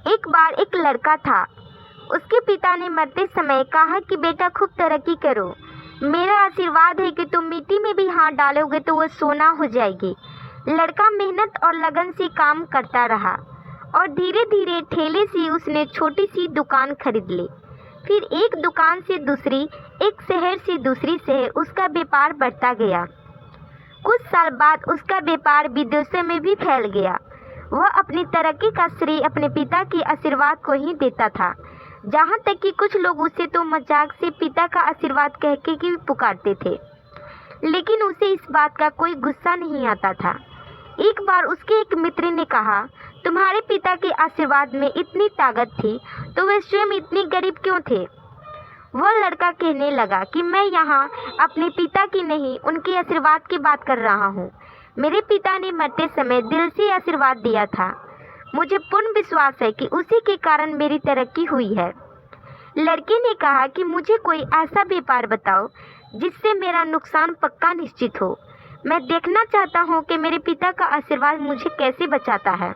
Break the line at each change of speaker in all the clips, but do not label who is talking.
एक बार एक लड़का था। उसके पिता ने मरते समय कहा कि बेटा खूब तरक्की करो, मेरा आशीर्वाद है कि तुम मिट्टी में भी हाथ डालोगे तो वह सोना हो जाएगी। लड़का मेहनत और लगन से काम करता रहा और धीरे धीरे ठेले से उसने छोटी सी दुकान खरीद ली। फिर एक दुकान से दूसरी, एक शहर से दूसरी शहर उसका व्यापार बढ़ता गया। कुछ साल बाद उसका व्यापार विदेशों में भी फैल गया। वह अपनी तरक्की का श्रेय अपने पिता के आशीर्वाद को ही देता था। जहाँ तक कि कुछ लोग उसे तो मजाक से पिता का आशीर्वाद कह के भी पुकारते थे, लेकिन उसे इस बात का कोई गुस्सा नहीं आता था। एक बार उसके एक मित्र ने कहा, तुम्हारे पिता के आशीर्वाद में इतनी ताकत थी तो वे स्वयं इतने गरीब क्यों थे? वह लड़का कहने लगा कि मैं यहाँ अपने पिता की नहीं, उनके आशीर्वाद की बात कर रहा हूँ। मेरे पिता ने मरते समय दिल से आशीर्वाद दिया था। मुझे पूर्ण विश्वास है कि उसी के कारण मेरी तरक्की हुई है। लड़के ने कहा कि मुझे कोई ऐसा व्यापार बताओ जिससे मेरा नुकसान पक्का निश्चित हो। मैं देखना चाहता हूँ कि मेरे पिता का आशीर्वाद मुझे कैसे बचाता है।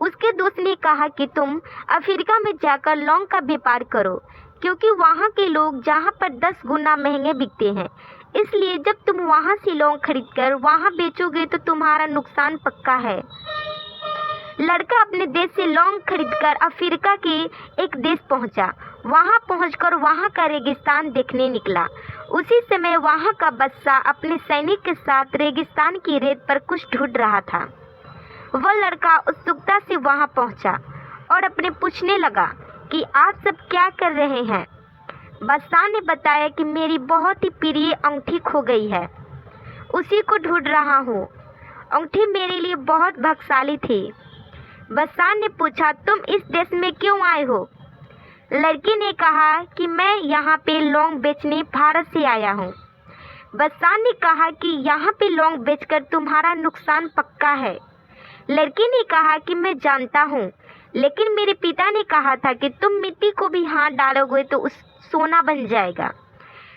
उसके दोस्त ने कहा कि तुम अफ्रीका में जाकर लौंग का व्यापार करो, क्योंकि वहाँ के लोग जहाँ पर 10 गुना महंगे बिकते हैं। इसलिए जब तुम वहाँ से लौंग खरीदकर वहाँ बेचोगे तो तुम्हारा नुकसान पक्का है। लड़का अपने देश से लौंग खरीदकर अफ्रीका के एक देश पहुँचा। वहाँ पहुँचकर वहाँ का रेगिस्तान देखने निकला। उसी समय वहाँ का बादशाह अपने सैनिक के साथ रेगिस्तान की रेत पर कुछ ढूंढ रहा था। वह लड़का उत्सुकता से वहाँ पहुँचा और अपने पूछने लगा कि आप सब क्या कर रहे हैं। बादशाह ने बताया कि मेरी बहुत ही प्रिय अंगूठी खो गई है, उसी को ढूंढ रहा हूँ। अंगूठी मेरे लिए बहुत भाग्यशाली थी। बादशाह ने पूछा, तुम इस देश में क्यों आए हो? लड़के ने कहा कि मैं यहाँ पे लौंग बेचने भारत से आया हूँ। बादशाह ने कहा कि यहाँ पे लौंग बेचकर तुम्हारा नुकसान पक्का है। लड़के ने कहा कि मैं जानता हूँ, लेकिन मेरे पिता ने कहा था कि तुम मिट्टी को भी हाथ डालोगे तो उस सोना बन जाएगा।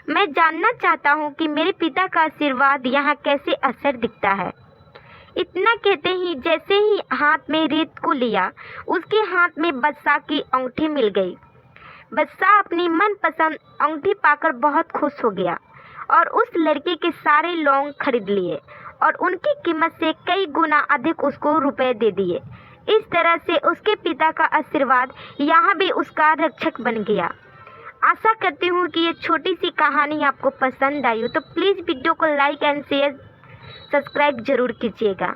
मैं जानना चाहता हूँ कि मेरे पिता का आशीर्वाद यहाँ कैसे असर दिखता है। इतना कहते ही जैसे ही हाथ में रेत को लिया, उसके हाथ में बादशाह की अंगूठी मिल गई। बादशाह अपनी मनपसंद अंगूठी पाकर बहुत खुश हो गया और उस लड़के के सारे लौंग खरीद लिए और उनकी कीमत से कई गुना अधिक उसको रुपए दे दिए। इस तरह से उसके पिता का आशीर्वाद यहाँ भी उसका रक्षक बन गया। आशा करती हूँ कि ये छोटी सी कहानी आपको पसंद आई हो, तो प्लीज़ वीडियो को लाइक एंड शेयर, सब्सक्राइब जरूर कीजिएगा।